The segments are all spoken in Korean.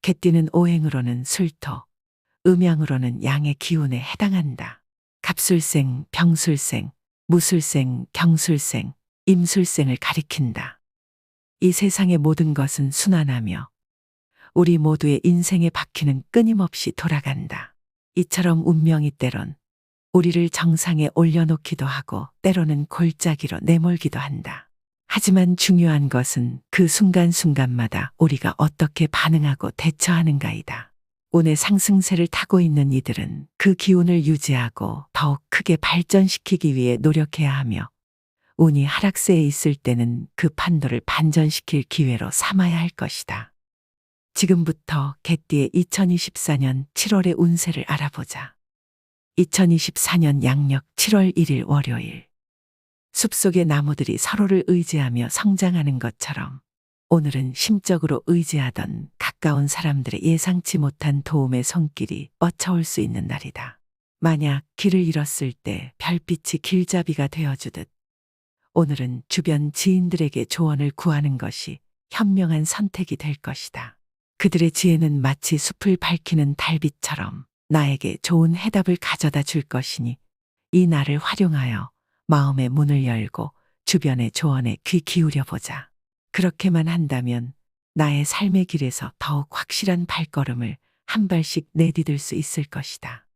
개띠는 오행으로는 술토, 음양으로는 양의 기운에 해당한다. 갑술생, 병술생, 무술생, 경술생, 임술생을 가리킨다. 이 세상의 모든 것은 순환하며 우리 모두의 인생의 바퀴는 끊임없이 돌아간다. 이처럼 운명이 때론 우리를 정상에 올려놓기도 하고 때로는 골짜기로 내몰기도 한다. 하지만 중요한 것은 그 순간순간마다 우리가 어떻게 반응하고 대처하는가이다. 운의 상승세를 타고 있는 이들은 그 기운을 유지하고 더욱 크게 발전시키기 위해 노력해야 하며 운이 하락세에 있을 때는 그 판도를 반전시킬 기회로 삼아야 할 것이다. 지금부터 개띠의 2024년 7월의 운세를 알아보자. 2024년 양력 7월 1일 월요일. 숲속의 나무들이 서로를 의지하며 성장하는 것처럼 오늘은 심적으로 의지하던 가까운 사람들의 예상치 못한 도움의 손길이 뻗쳐올 수 있는 날이다. 만약 길을 잃었을 때 별빛이 길잡이가 되어주듯 오늘은 주변 지인들에게 조언을 구하는 것이 현명한 선택이 될 것이다. 그들의 지혜는 마치 숲을 밝히는 달빛처럼 나에게 좋은 해답을 가져다 줄 것이니 이 날을 활용하여 마음의 문을 열고 주변의 조언에 귀 기울여 보자. 그렇게만 한다면 나의 삶의 길에서 더욱 확실한 발걸음을 한 발씩 내디딜 수 있을 것이다.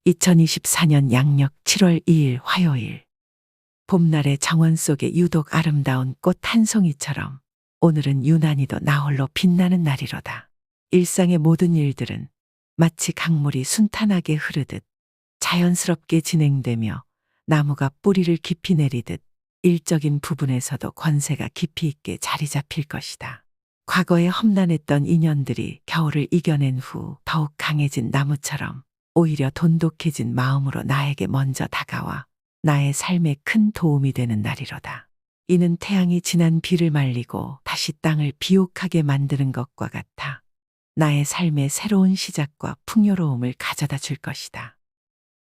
2024년 양력 7월 2일 화요일. 봄날의 정원 속에 유독 아름다운 꽃 한 송이처럼 오늘은 유난히도 나홀로 빛나는 날이로다. 일상의 모든 일들은 마치 강물이 순탄하게 흐르듯 자연스럽게 진행되며 나무가 뿌리를 깊이 내리듯 일적인 부분에서도 권세가 깊이 있게 자리 잡힐 것이다. 과거에 험난했던 인연들이 겨울을 이겨낸 후 더욱 강해진 나무처럼 오히려 돈독해진 마음으로 나에게 먼저 다가와 나의 삶에 큰 도움이 되는 날이로다. 이는 태양이 지난 비를 말리고 다시 땅을 비옥하게 만드는 것과 같아 나의 삶의 새로운 시작과 풍요로움을 가져다 줄 것이다.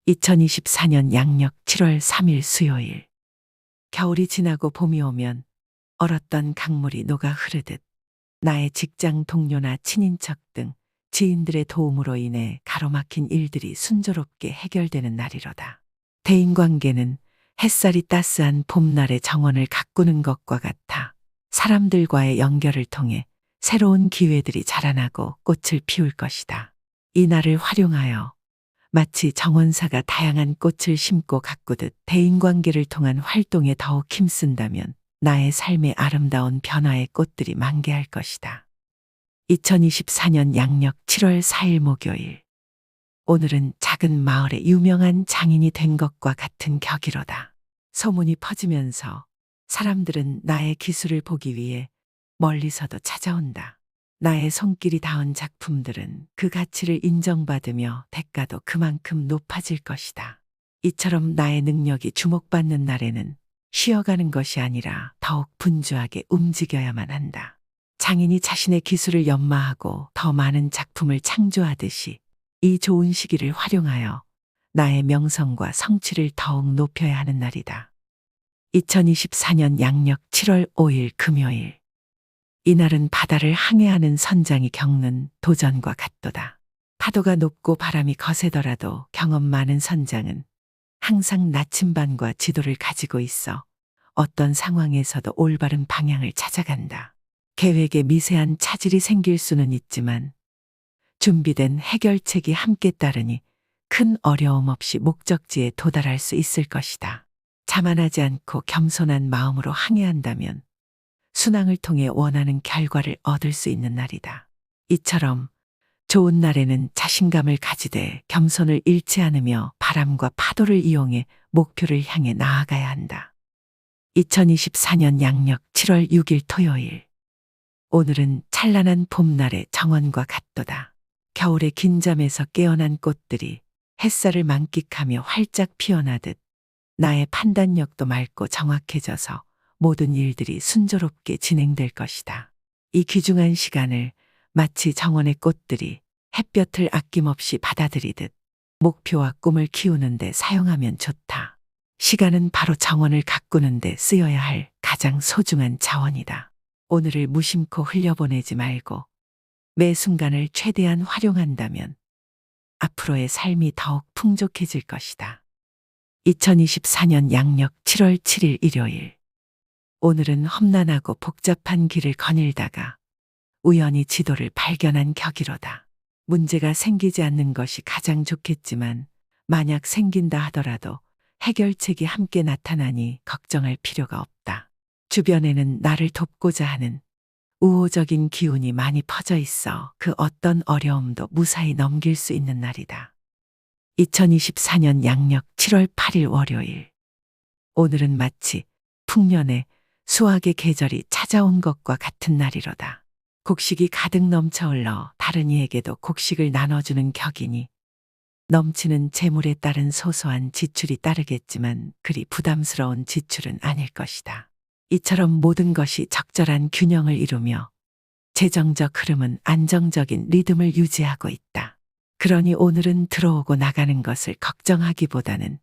2024년 양력 7월 3일 수요일. 겨울이 지나고 봄이 오면 얼었던 강물이 녹아 흐르듯 나의 직장 동료나 친인척 등 지인들의 도움으로 인해 가로막힌 일들이 순조롭게 해결되는 날이로다. 대인관계는 햇살이 따스한 봄날의 정원을 가꾸는 것과 같아 사람들과의 연결을 통해 새로운 기회들이 자라나고 꽃을 피울 것이다. 이 날을 활용하여 마치 정원사가 다양한 꽃을 심고 가꾸듯 대인관계를 통한 활동에 더욱 힘쓴다면 나의 삶의 아름다운 변화의 꽃들이 만개할 것이다. 2024년 양력 7월 4일 목요일. 오늘은 작은 마을의 유명한 장인이 된 것과 같은 격이로다. 소문이 퍼지면서 사람들은 나의 기술을 보기 위해 멀리서도 찾아온다. 나의 손길이 닿은 작품들은 그 가치를 인정받으며 대가도 그만큼 높아질 것이다. 이처럼 나의 능력이 주목받는 날에는 쉬어가는 것이 아니라 더욱 분주하게 움직여야만 한다. 장인이 자신의 기술을 연마하고 더 많은 작품을 창조하듯이 이 좋은 시기를 활용하여 나의 명성과 성취를 더욱 높여야 하는 날이다. 2024년 양력 7월 5일 금요일. 이날은 바다를 항해하는 선장이 겪는 도전과 같도다. 파도가 높고 바람이 거세더라도 경험 많은 선장은 항상 나침반과 지도를 가지고 있어 어떤 상황에서도 올바른 방향을 찾아간다. 계획에 미세한 차질이 생길 수는 있지만 준비된 해결책이 함께 따르니 큰 어려움 없이 목적지에 도달할 수 있을 것이다. 자만하지 않고 겸손한 마음으로 항해한다면 순항을 통해 원하는 결과를 얻을 수 있는 날이다. 이처럼 좋은 날에는 자신감을 가지되 겸손을 잃지 않으며 바람과 파도를 이용해 목표를 향해 나아가야 한다. 2024년 양력 7월 6일 토요일. 오늘은 찬란한 봄날의 정원과 같도다. 겨울의 긴잠에서 깨어난 꽃들이 햇살을 만끽하며 활짝 피어나듯 나의 판단력도 맑고 정확해져서 모든 일들이 순조롭게 진행될 것이다. 이 귀중한 시간을 마치 정원의 꽃들이 햇볕을 아낌없이 받아들이듯 목표와 꿈을 키우는 데 사용하면 좋다. 시간은 바로 정원을 가꾸는 데 쓰여야 할 가장 소중한 자원이다. 오늘을 무심코 흘려보내지 말고 매 순간을 최대한 활용한다면 앞으로의 삶이 더욱 풍족해질 것이다. 2024년 양력 7월 7일 일요일. 오늘은 험난하고 복잡한 길을 거닐다가 우연히 지도를 발견한 격이로다. 문제가 생기지 않는 것이 가장 좋겠지만 만약 생긴다 하더라도 해결책이 함께 나타나니 걱정할 필요가 없다. 주변에는 나를 돕고자 하는 우호적인 기운이 많이 퍼져 있어 그 어떤 어려움도 무사히 넘길 수 있는 날이다. 2024년 양력 7월 8일 월요일. 오늘은 마치 풍년의 수확의 계절이 찾아온 것과 같은 날이로다. 곡식이 가득 넘쳐 흘러 다른 이에게도 곡식을 나눠주는 격이니 넘치는 재물에 따른 소소한 지출이 따르겠지만 그리 부담스러운 지출은 아닐 것이다. 이처럼 모든 것이 적절한 균형을 이루며 재정적 흐름은 안정적인 리듬을 유지하고 있다. 그러니 오늘은 들어오고 나가는 것을 걱정하기보다는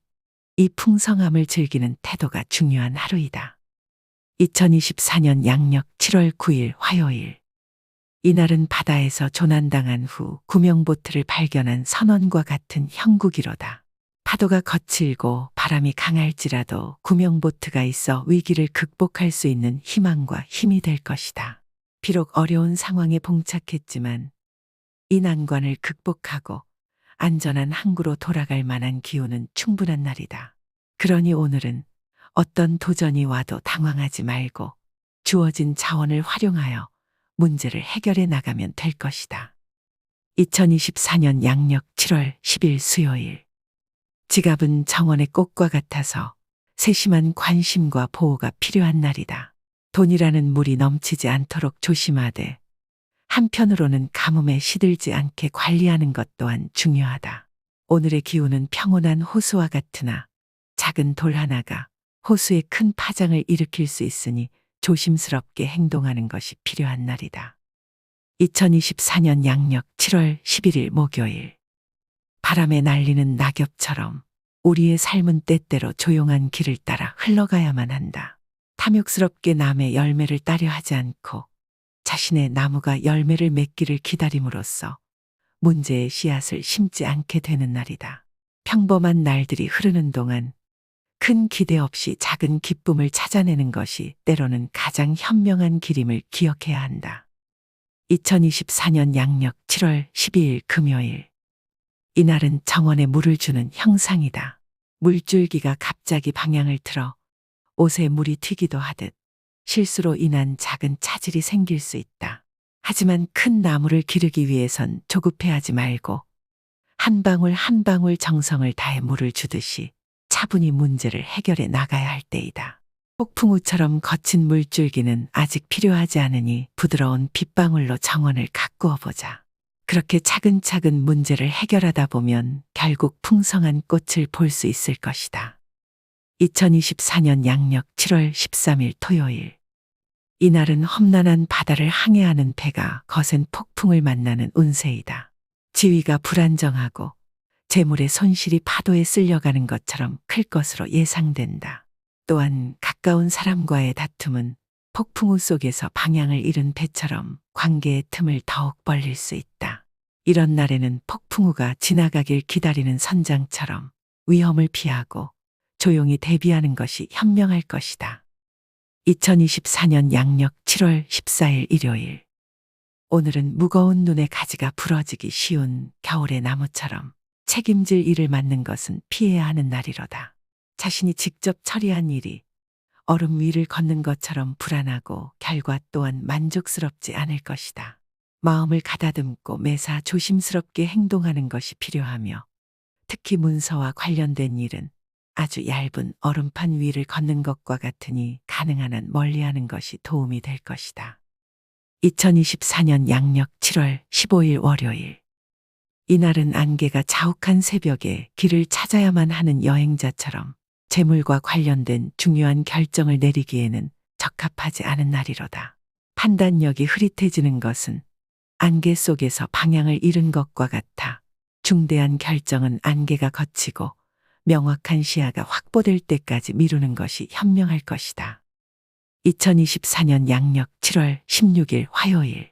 이 풍성함을 즐기는 태도가 중요한 하루이다. 2024년 양력 7월 9일 화요일. 이날은 바다에서 조난당한 후 구명보트를 발견한 선원과 같은 형국이로다. 파도가 거칠고 바람이 강할지라도 구명보트가 있어 위기를 극복할 수 있는 희망과 힘이 될 것이다. 비록 어려운 상황에 봉착했지만 이 난관을 극복하고 안전한 항구로 돌아갈 만한 기운은 충분한 날이다. 그러니 오늘은 어떤 도전이 와도 당황하지 말고 주어진 자원을 활용하여 문제를 해결해 나가면 될 것이다. 2024년 양력 7월 10일 수요일. 지갑은 정원의 꽃과 같아서 세심한 관심과 보호가 필요한 날이다. 돈이라는 물이 넘치지 않도록 조심하되 한편으로는 가뭄에 시들지 않게 관리하는 것 또한 중요하다. 오늘의 기운은 평온한 호수와 같으나 작은 돌 하나가 호수에 큰 파장을 일으킬 수 있으니 조심스럽게 행동하는 것이 필요한 날이다. 2024년 양력 7월 11일 목요일. 바람에 날리는 낙엽처럼 우리의 삶은 때때로 조용한 길을 따라 흘러가야만 한다. 탐욕스럽게 남의 열매를 따려 하지 않고 자신의 나무가 열매를 맺기를 기다림으로써 문제의 씨앗을 심지 않게 되는 날이다. 평범한 날들이 흐르는 동안 큰 기대 없이 작은 기쁨을 찾아내는 것이 때로는 가장 현명한 길임을 기억해야 한다. 2024년 양력 7월 12일 금요일. 이날은 정원에 물을 주는 형상이다. 물줄기가 갑자기 방향을 틀어 옷에 물이 튀기도 하듯 실수로 인한 작은 차질이 생길 수 있다. 하지만 큰 나무를 기르기 위해선 조급해하지 말고 한 방울 한 방울 정성을 다해 물을 주듯이 차분히 문제를 해결해 나가야 할 때이다. 폭풍우처럼 거친 물줄기는 아직 필요하지 않으니 부드러운 빗방울로 정원을 가꾸어 보자. 그렇게 차근차근 문제를 해결하다 보면 결국 풍성한 꽃을 볼 수 있을 것이다. 2024년 양력 7월 13일 토요일. 이날은 험난한 바다를 항해하는 배가 거센 폭풍을 만나는 운세이다. 지위가 불안정하고 재물의 손실이 파도에 쓸려가는 것처럼 클 것으로 예상된다. 또한 가까운 사람과의 다툼은 폭풍우 속에서 방향을 잃은 배처럼 관계의 틈을 더욱 벌릴 수 있다. 이런 날에는 폭풍우가 지나가길 기다리는 선장처럼 위험을 피하고 조용히 대비하는 것이 현명할 것이다. 2024년 양력 7월 14일 일요일. 오늘은 무거운 눈의 가지가 부러지기 쉬운 겨울의 나무처럼 책임질 일을 맡는 것은 피해야 하는 날이로다. 자신이 직접 처리한 일이 얼음 위를 걷는 것처럼 불안하고 결과 또한 만족스럽지 않을 것이다. 마음을 가다듬고 매사 조심스럽게 행동하는 것이 필요하며 특히 문서와 관련된 일은 아주 얇은 얼음판 위를 걷는 것과 같으니 가능한 한 멀리하는 것이 도움이 될 것이다. 2024년 양력 7월 15일 월요일. 이날은 안개가 자욱한 새벽에 길을 찾아야만 하는 여행자처럼 재물과 관련된 중요한 결정을 내리기에는 적합하지 않은 날이로다. 판단력이 흐릿해지는 것은 안개 속에서 방향을 잃은 것과 같아 중대한 결정은 안개가 걷히고 명확한 시야가 확보될 때까지 미루는 것이 현명할 것이다. 2024년 양력 7월 16일 화요일.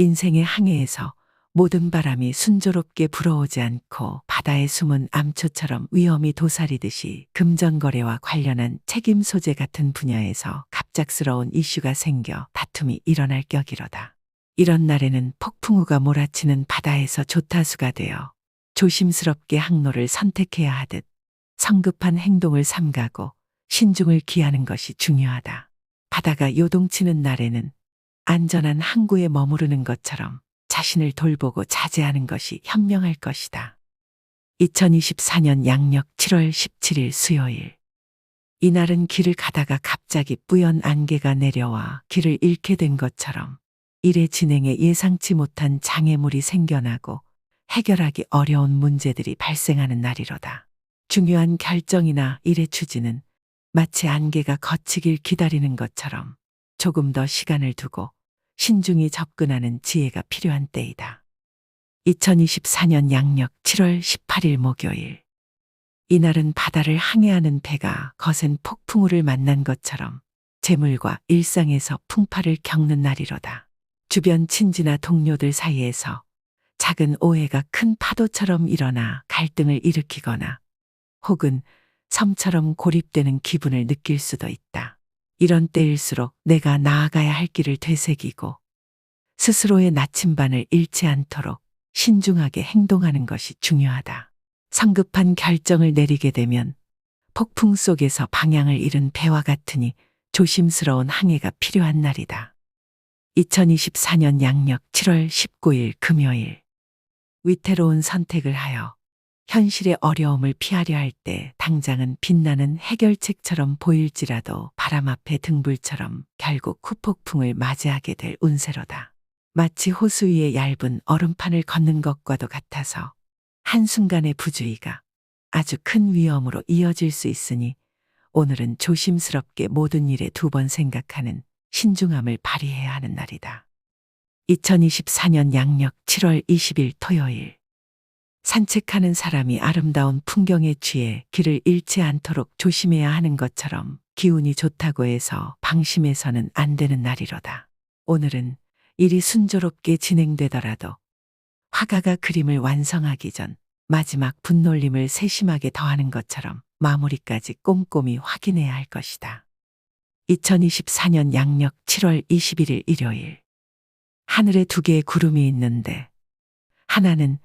인생의 항해에서 모든 바람이 순조롭게 불어오지 않고 바다의 숨은 암초처럼 위험이 도사리듯이 금전거래와 관련한 책임 소재 같은 분야에서 갑작스러운 이슈가 생겨 다툼이 일어날 격이로다. 이런 날에는 폭풍우가 몰아치는 바다에서 조타수가 되어 조심스럽게 항로를 선택해야 하듯 성급한 행동을 삼가고 신중을 기하는 것이 중요하다. 바다가 요동치는 날에는 안전한 항구에 머무르는 것처럼 자신을 돌보고 자제하는 것이 현명할 것이다. 2024년 양력 7월 17일 수요일. 이날은 길을 가다가 갑자기 뿌연 안개가 내려와 길을 잃게 된 것처럼 일의 진행에 예상치 못한 장애물이 생겨나고 해결하기 어려운 문제들이 발생하는 날이로다. 중요한 결정이나 일의 추진은 마치 안개가 걷히길 기다리는 것처럼 조금 더 시간을 두고 신중히 접근하는 지혜가 필요한 때이다. 2024년 양력 7월 18일 목요일. 이날은 바다를 항해하는 배가 거센 폭풍우를 만난 것처럼 재물과 일상에서 풍파를 겪는 날이로다. 주변 친지나 동료들 사이에서 작은 오해가 큰 파도처럼 일어나 갈등을 일으키거나 혹은 섬처럼 고립되는 기분을 느낄 수도 있다. 이런 때일수록 내가 나아가야 할 길을 되새기고 스스로의 나침반을 잃지 않도록 신중하게 행동하는 것이 중요하다. 성급한 결정을 내리게 되면 폭풍 속에서 방향을 잃은 배와 같으니 조심스러운 항해가 필요한 날이다. 2024년 양력 7월 19일 금요일. 위태로운 선택을 하여 현실의 어려움을 피하려 할 때 당장은 빛나는 해결책처럼 보일지라도 바람 앞에 등불처럼 결국 후폭풍을 맞이하게 될 운세로다. 마치 호수 위에 얇은 얼음판을 걷는 것과도 같아서 한순간의 부주의가 아주 큰 위험으로 이어질 수 있으니 오늘은 조심스럽게 모든 일에 두 번 생각하는 신중함을 발휘해야 하는 날이다. 2024년 양력 7월 20일 토요일. 산책하는 사람이 아름다운 풍경에 취해 길을 잃지 않도록 조심해야 하는 것처럼 기운이 좋다고 해서 방심해서는 안 되는 날이로다. 오늘은 일이 순조롭게 진행되더라도 화가가 그림을 완성하기 전 마지막 분놀림을 세심하게 더하는 것처럼 마무리까지 꼼꼼히 확인해야 할 것이다. 2024년 양력 7월 21일 일요일. 하늘에 두 개의 구름이 있는데 하나는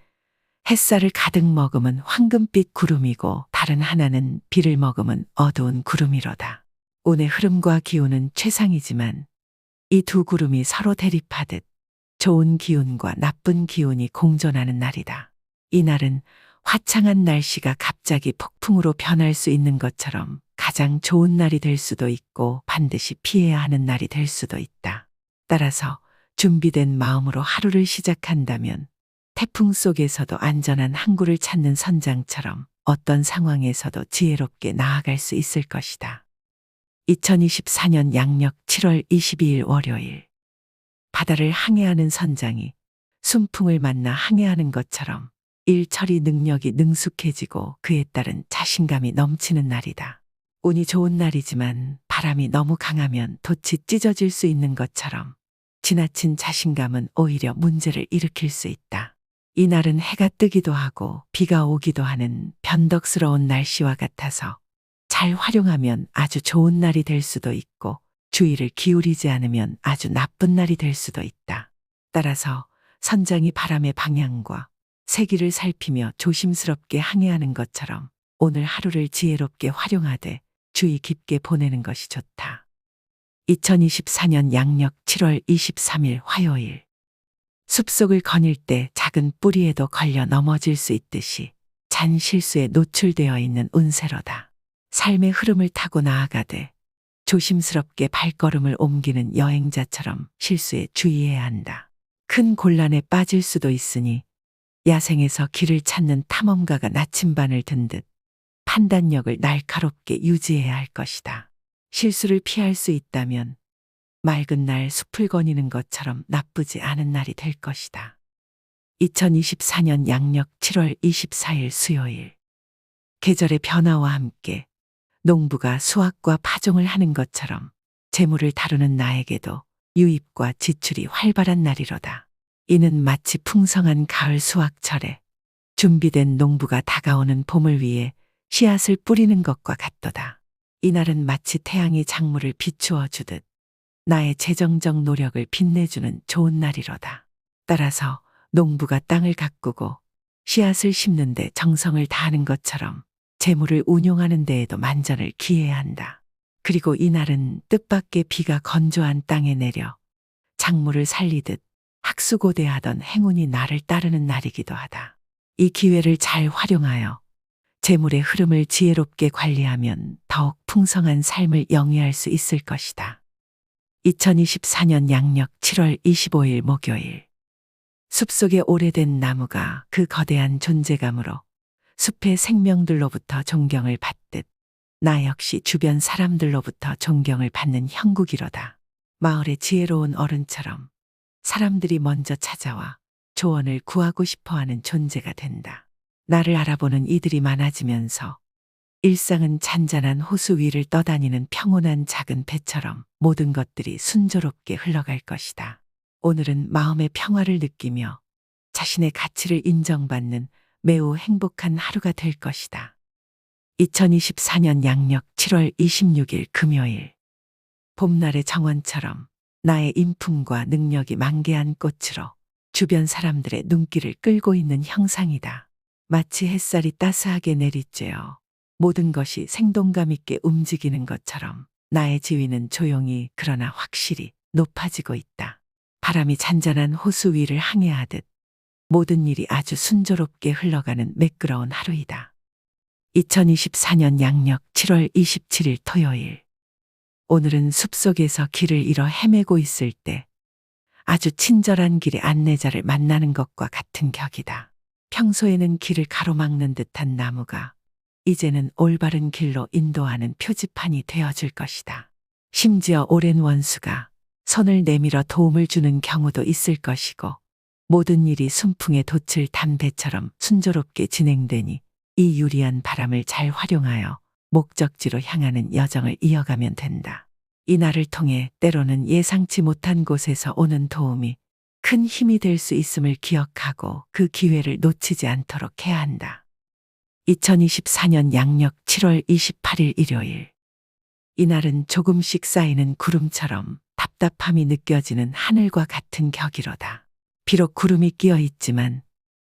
햇살을 가득 머금은 황금빛 구름이고 다른 하나는 비를 머금은 어두운 구름이로다. 운의 흐름과 기운은 최상이지만 이 두 구름이 서로 대립하듯 좋은 기운과 나쁜 기운이 공존하는 날이다. 이 날은 화창한 날씨가 갑자기 폭풍으로 변할 수 있는 것처럼 가장 좋은 날이 될 수도 있고 반드시 피해야 하는 날이 될 수도 있다. 따라서 준비된 마음으로 하루를 시작한다면 태풍 속에서도 안전한 항구를 찾는 선장처럼 어떤 상황에서도 지혜롭게 나아갈 수 있을 것이다. 2024년 양력 7월 22일 월요일. 바다를 항해하는 선장이 순풍을 만나 항해하는 것처럼 일 처리 능력이 능숙해지고 그에 따른 자신감이 넘치는 날이다. 운이 좋은 날이지만 바람이 너무 강하면 돛이 찢어질 수 있는 것처럼 지나친 자신감은 오히려 문제를 일으킬 수 있다. 이 날은 해가 뜨기도 하고 비가 오기도 하는 변덕스러운 날씨와 같아서 잘 활용하면 아주 좋은 날이 될 수도 있고 주의를 기울이지 않으면 아주 나쁜 날이 될 수도 있다. 따라서 선장이 바람의 방향과 세기를 살피며 조심스럽게 항해하는 것처럼 오늘 하루를 지혜롭게 활용하되 주의 깊게 보내는 것이 좋다. 2024년 양력 7월 23일 화요일. 숲속을 거닐 때 작은 뿌리에도 걸려 넘어질 수 있듯이 잔 실수에 노출되어 있는 운세로다. 삶의 흐름을 타고 나아가되 조심스럽게 발걸음을 옮기는 여행자처럼 실수에 주의해야 한다. 큰 곤란에 빠질 수도 있으니 야생에서 길을 찾는 탐험가가 나침반을 든 듯 판단력을 날카롭게 유지해야 할 것이다. 실수를 피할 수 있다면 맑은 날 숲을 거니는 것처럼 나쁘지 않은 날이 될 것이다. 2024년 양력 7월 24일 수요일. 계절의 변화와 함께 농부가 수확과 파종을 하는 것처럼 재물을 다루는 나에게도 유입과 지출이 활발한 날이로다. 이는 마치 풍성한 가을 수확철에 준비된 농부가 다가오는 봄을 위해 씨앗을 뿌리는 것과 같도다. 이날은 마치 태양이 작물을 비추어 주듯 나의 재정적 노력을 빛내주는 좋은 날이로다. 따라서 농부가 땅을 가꾸고 씨앗을 심는 데 정성을 다하는 것처럼 재물을 운용하는 데에도 만전을 기해야 한다. 그리고 이날은 뜻밖의 비가 건조한 땅에 내려 작물을 살리듯 학수고대하던 행운이 나를 따르는 날이기도 하다. 이 기회를 잘 활용하여 재물의 흐름을 지혜롭게 관리하면 더욱 풍성한 삶을 영위할 수 있을 것이다. 2024년 양력 7월 25일 목요일. 숲속의 오래된 나무가 그 거대한 존재감으로 숲의 생명들로부터 존경을 받듯 나 역시 주변 사람들로부터 존경을 받는 형국이로다. 마을의 지혜로운 어른처럼 사람들이 먼저 찾아와 조언을 구하고 싶어하는 존재가 된다. 나를 알아보는 이들이 많아지면서 일상은 잔잔한 호수 위를 떠다니는 평온한 작은 배처럼 모든 것들이 순조롭게 흘러갈 것이다. 오늘은 마음의 평화를 느끼며 자신의 가치를 인정받는 매우 행복한 하루가 될 것이다. 2024년 양력 7월 26일 금요일. 봄날의 정원처럼 나의 인품과 능력이 만개한 꽃으로 주변 사람들의 눈길을 끌고 있는 형상이다. 마치 햇살이 따스하게 내리쬐어 모든 것이 생동감 있게 움직이는 것처럼 나의 지위는 조용히 그러나 확실히 높아지고 있다. 바람이 잔잔한 호수 위를 항해하듯 모든 일이 아주 순조롭게 흘러가는 매끄러운 하루이다. 2024년 양력 7월 27일 토요일. 오늘은 숲속에서 길을 잃어 헤매고 있을 때 아주 친절한 길의 안내자를 만나는 것과 같은 격이다. 평소에는 길을 가로막는 듯한 나무가 이제는 올바른 길로 인도하는 표지판이 되어줄 것이다. 심지어 오랜 원수가 손을 내밀어 도움을 주는 경우도 있을 것이고 모든 일이 순풍에 돛을 단 배처럼 순조롭게 진행되니 이 유리한 바람을 잘 활용하여 목적지로 향하는 여정을 이어가면 된다. 이 날을 통해 때로는 예상치 못한 곳에서 오는 도움이 큰 힘이 될 수 있음을 기억하고 그 기회를 놓치지 않도록 해야 한다. 2024년 양력 7월 28일 일요일. 이날은 조금씩 쌓이는 구름처럼 답답함이 느껴지는 하늘과 같은 격이로다. 비록 구름이 끼어 있지만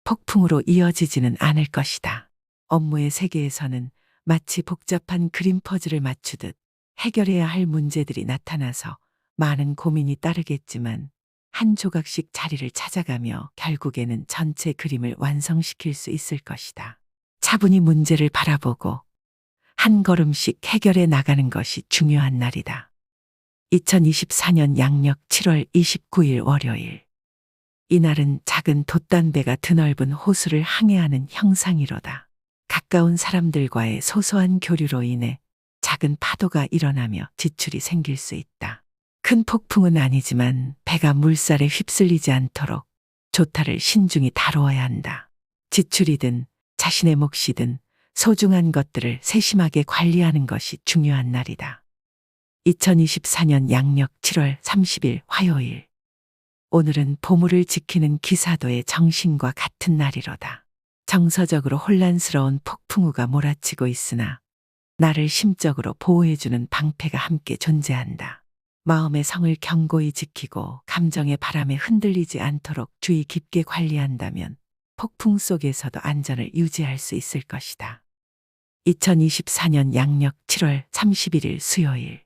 폭풍으로 이어지지는 않을 것이다. 업무의 세계에서는 마치 복잡한 그림 퍼즐을 맞추듯 해결해야 할 문제들이 나타나서 많은 고민이 따르겠지만 한 조각씩 자리를 찾아가며 결국에는 전체 그림을 완성시킬 수 있을 것이다. 차분히 문제를 바라보고 한 걸음씩 해결해 나가는 것이 중요한 날이다. 2024년 양력 7월 29일 월요일. 이날은 작은 돛단배가 드넓은 호수를 항해하는 형상이로다. 가까운 사람들과의 소소한 교류로 인해 작은 파도가 일어나며 지출이 생길 수 있다. 큰 폭풍은 아니지만 배가 물살에 휩쓸리지 않도록 조타를 신중히 다루어야 한다. 지출이든 자신의 몫이든 소중한 것들을 세심하게 관리하는 것이 중요한 날이다. 2024년 양력 7월 30일 화요일. 오늘은 보물을 지키는 기사도의 정신과 같은 날이로다. 정서적으로 혼란스러운 폭풍우가 몰아치고 있으나 나를 심적으로 보호해주는 방패가 함께 존재한다. 마음의 성을 견고히 지키고 감정의 바람에 흔들리지 않도록 주의 깊게 관리한다면 폭풍 속에서도 안전을 유지할 수 있을 것이다. 2024년 양력 7월 31일 수요일.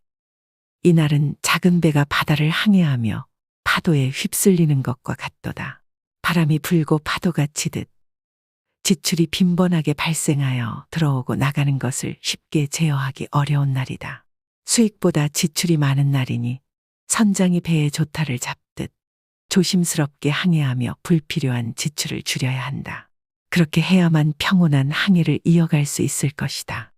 이날은 작은 배가 바다를 항해하며 파도에 휩쓸리는 것과 같도다. 바람이 불고 파도가 치듯 지출이 빈번하게 발생하여 들어오고 나가는 것을 쉽게 제어하기 어려운 날이다. 수익보다 지출이 많은 날이니 선장이 배의 조타를 잡듯 조심스럽게 항해하며 불필요한 지출을 줄여야 한다. 그렇게 해야만 평온한 항해를 이어갈 수 있을 것이다.